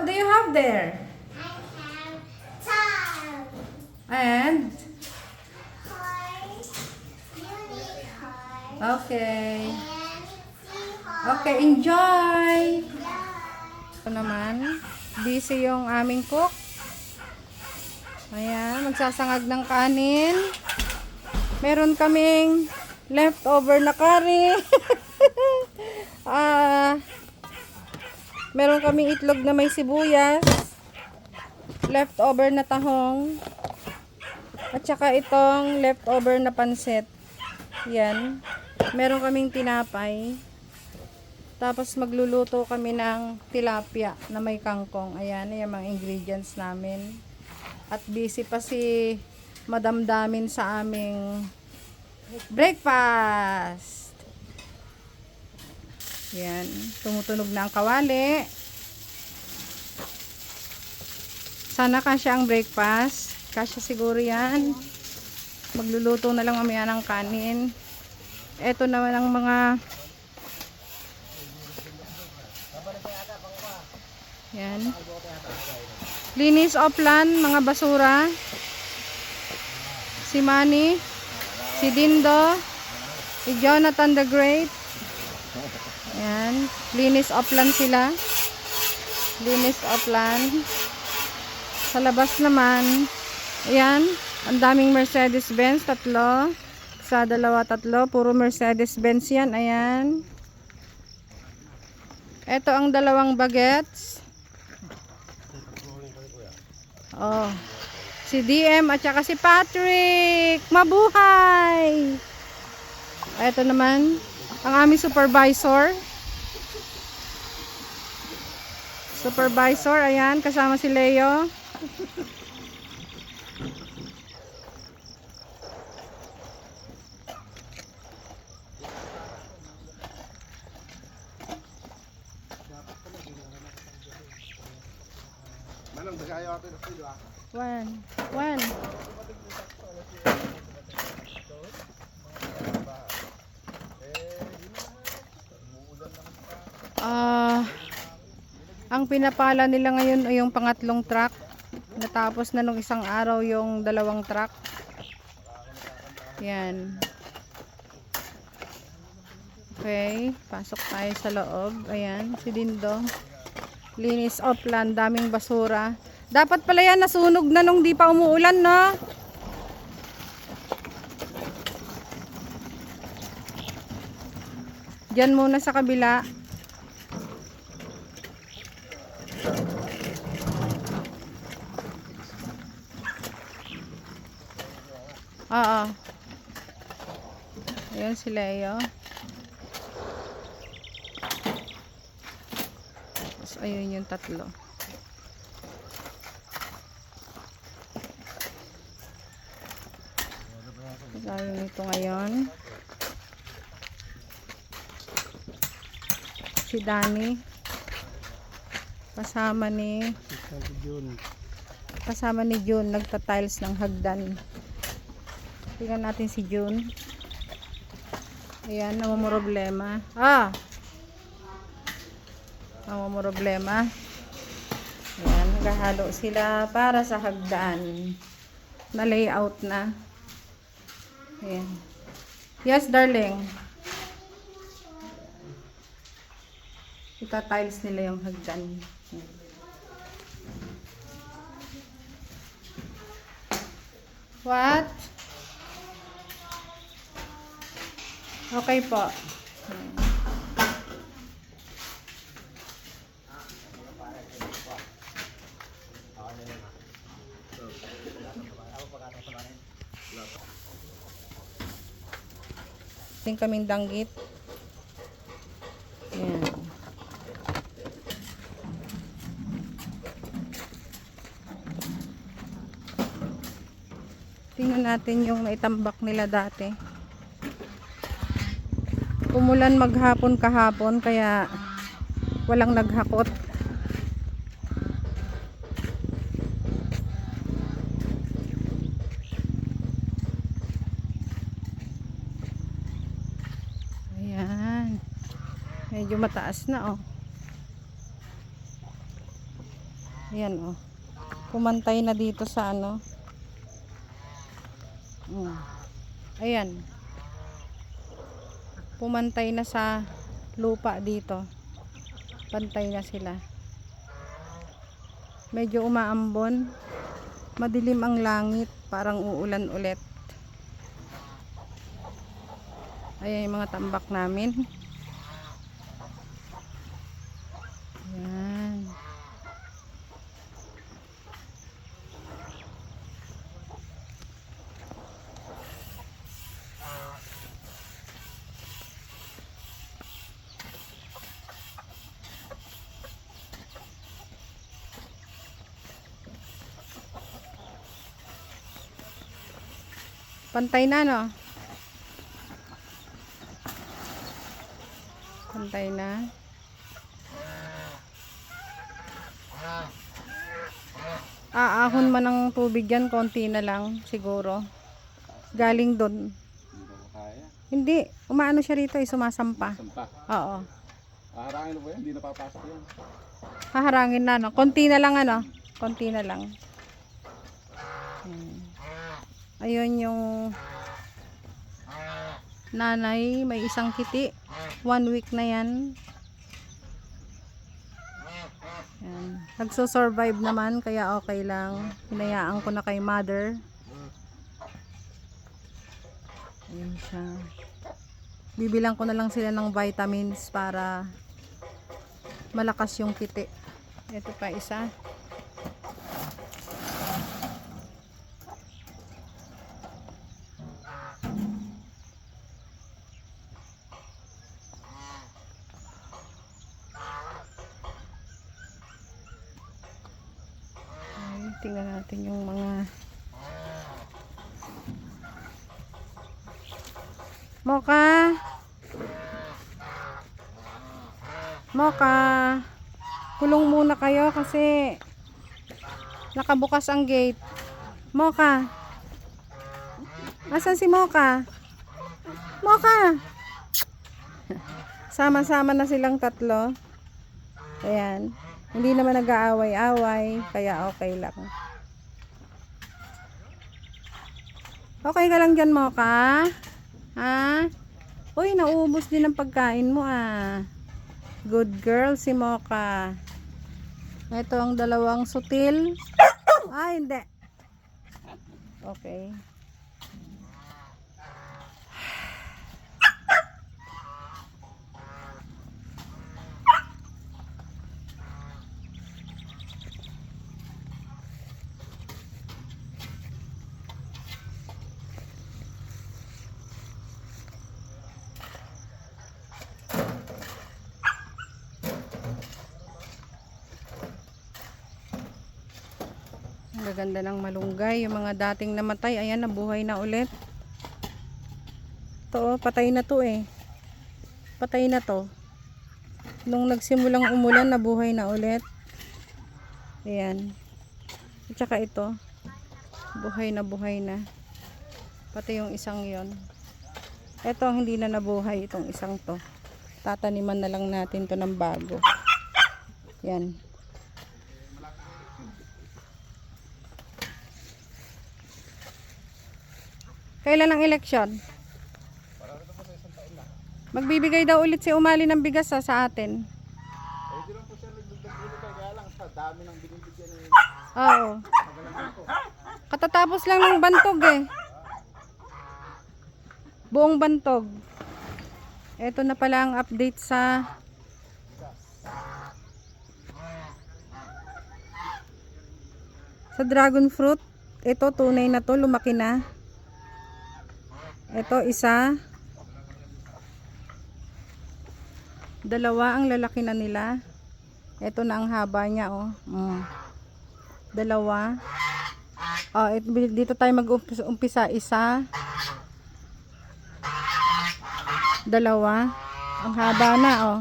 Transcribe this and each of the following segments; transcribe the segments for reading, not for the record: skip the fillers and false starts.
What do you have there? I have top. And? Horse. Unicorn. Okay. And seahorse. Okay, enjoy! Yeah. Ito naman, busy yung aming cook. Ayan, magsasangag ng kanin. Meron kaming leftover na curry. Meron kaming itlog na may sibuyas. Leftover na tahong. At saka itong leftover na pansit. Yan. Meron kaming tinapay. Tapos magluluto kami ng tilapia na may kangkong. Ayan, yung mga ingredients namin. At busy pa si Madam Damin sa aming breakfast. Yan, tumutunog na ang kawali. Sana kasya ang breakfast. Kasya siguro yan. Magluluto na lang mamaya ng kanin. Ito naman ang mga yan. Linis offline, mga basura. Si Manny, si Dindo, si Jonathan the Great. Yan, linis offline sila. Linis offline. Sa labas naman, ayan, ang daming Mercedes-Benz, tatlo. Sa dalawa, tatlo, puro Mercedes-Benz yan, ayan. Ito ang dalawang bagets. Oh, si DM at saka si Patrick, mabuhay. Ito naman ang aming supervisor. Ayan, kasama si Leo. One. Ang pinapala nila ngayon ay yung pangatlong truck. Natapos na nung isang araw yung dalawang truck. Yan. Okay, pasok tayo sa loob. Ayan, si Dindo. Linis offline, daming basura. Dapat pala yan nasunog na nung di pa umuulan, no? Diyan muna sa kabila. Oo. Ayan si Leo. Tapos ayun yung tatlo. Gawin ito ngayon. Si Danny. Kasama ni June. Nagta-tiles ng hagdan. Tingnan natin si June. Ayan, namumroblema. Namumroblema. Ayan, naghahalo sila para sa hagdan. Na layout na. Ayan. Yes, darling. Ita-tiles nila yung hagdan. What? Okay po. Ting kaming danggit. Ayan. Tingnan natin yung naitambak nila dati. Umulan maghapon kahapon kaya walang naghakot. Ayan. Medyo mataas na, oh. Ayan oh. Pumantay na dito sa ano. Ayan. Pumantay na sa lupa dito. Pantay na sila. Medyo umaambon. Madilim ang langit. Parang uulan ulit. Ayan yung mga tambak namin. Ayan. Pantay na, no? Pantay na. Aahon man ng tubig yan, konti na lang siguro. Galing doon. Hindi, umaano siya rito, sumasampa. Sampa. Oo. Haharangin mo ba yan? Hindi napapasok yan. Haharangin na, no? Konti na lang, ano? Konti na lang. Ayun yung nanay, may isang kiti. 1 week na yan. Yan. Nagso-survive naman, kaya okay lang. Hinayaan ko na kay mother. Ayun siya. Bibilang ko na lang sila ng vitamins para malakas yung kiti. Ito pa isa. Tingnan natin yung mga Moka kulong muna kayo kasi nakabukas ang gate. Moka, asan si Moka? Sama-sama na silang tatlo. Ayan. Hindi naman nag-aaway-away, kaya okay lang. Okay ka lang dyan, Moka? Ha? Uy, nauubos din ang pagkain mo, ah. Good girl si Moka. Ito ang dalawang sutil. Ah, hindi. Okay. Ang gaganda ng malunggay. Yung mga dating namatay, ayan, nabuhay na ulit. Ito, patay na to eh. Patay na to. Nung nagsimulang umulan, nabuhay na ulit. Ayan. At saka ito, buhay na. Pati yung isang yon. Ito, hindi na nabuhay itong isang to. Tataniman na lang natin to ng bago. Yan. Kailan ang eleksyon? Magbibigay daw ulit si Umali ng bigas sa atin. Hindi lang po siya nagdagdag kaya lang sa dami ng binibigyan ni Oo. Katatapos lang ng bantog eh. Buong bantog. Ito na pala ang update sa dragon fruit. Ito tunay na to, lumaki na. Ito isa. Dalawa, ang lalaki na nila. Ito na ang haba niya, oh. Dalawa. Oh, dito tayo mag-umpisa. Isa. Dalawa. Ang haba na, oh.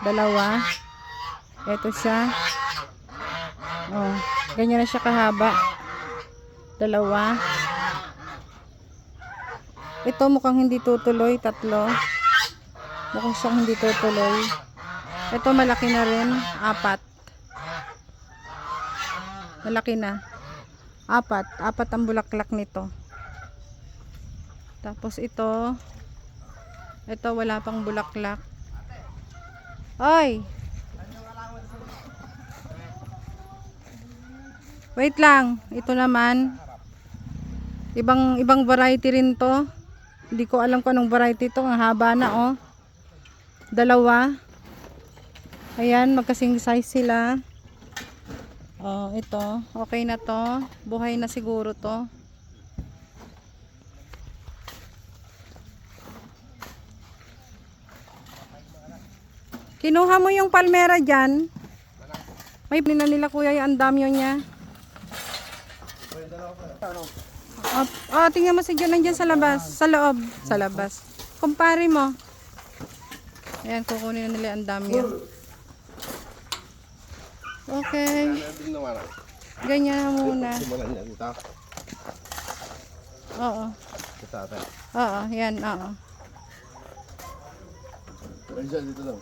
Dalawa. Ito siya. Oh, ganyan na siya kahaba. Dalawa. Ito mukhang hindi tutuloy, tatlo. Mukhang siyang hindi tutuloy. Ito malaki na rin, 4. Malaki na. Apat ang bulaklak nito. Tapos ito wala pang bulaklak. Oy! Wait lang. Ito naman. Ibang variety rin to. Hindi ko alam kung anong variety to. Ang haba na oh. Dalawa. Ayan, magkasing size sila. Oh, ito. Okay na to. Buhay na siguro to. Kinuha mo yung palmera dyan. May na nila kuya yung andamyo niya. Tingnan mo si John nandyan sa labas. Sa loob. Sa labas. Kumpare mo. Ayan, kukunin na nila ang andamyo. Okay. Ganyan na muna. Simulan niya dito. Oo. Kita ate. Oo, yan. Oo. Dito lang.